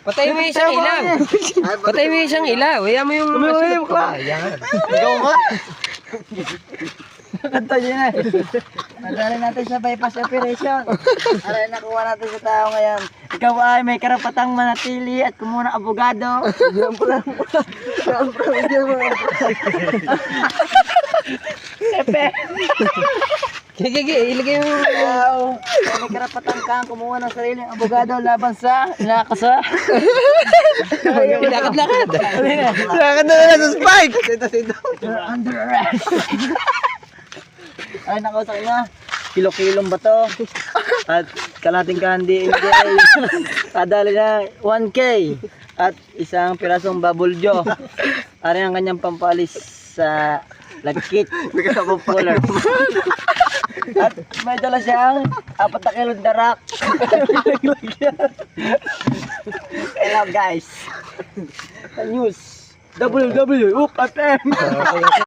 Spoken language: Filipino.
Patay mo yung isang ilaw. Patay mo yung isang ilaw. Hayaan mo yung masunod ko. Ayan. Ikaw nga. Kanta niya na. Nadali natin sa bypass operation. Aray, nakuha natin sa tao ngayon. Ikaw ay may karapatang manatili at kumuha ng abogado. Epe. Sige, ilagay mo. Wow. May karapatan kang kumuha ng sariling abogado laban sa inakasa. Lakad-lakad. Lakad na lang sa spike. You're under arrest. Ay, nako sa kanya. Kilo-kilong bato. At kalating candy. Kadali na 1K. At isang pirasong bubble jaw. Ari ang kanyang pampalis sa lagkit. Cooler. At may dala siyang 4 na kilong darak. Hello guys. Sa news. WW. Oop, FM.